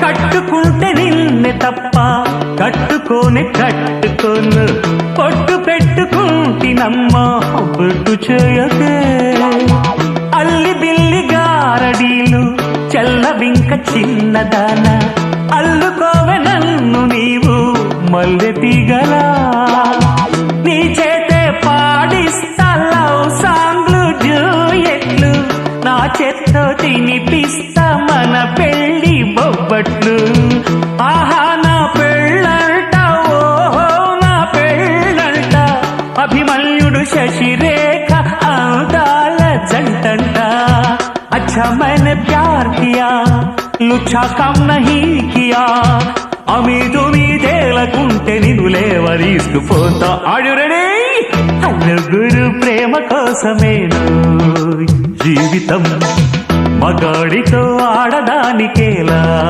కట్టుకుంటే నిన్నే తప్ప కట్టుకోనే కట్టుకోను. పొట్టు పెట్టుకుంటినమ్మా బొట్టు చేయకే. అల్లి బిల్లి గారడీలు చల్లవింక చిన్నదాన అల్లుకోవె నన్ను నీవు మల్లె తీగలా. నీ చేతే పాడిస్తా లవ్ సాంగ్లు జూయెట్లు, నా చేత్తో తినిపిస్తా మన పెళ్లి బొబ్బట్లు. ఆహా నా పెళ్ళంట ఓహో నా పెళ్ళంట, అభిమన్యుడు శశిరేఖ అందాల జంటంట. अच्छा मैंने प्यार किया लुच्छा कम नहीं किया, అమీదు మీదేలకుంటే నిన్ను లేవరీసుకుపోతా. ఆడు రెడీ నలుగురు ప్రేమ కోసమేను జీవితం, మగాడితో ఆడదానికేలా.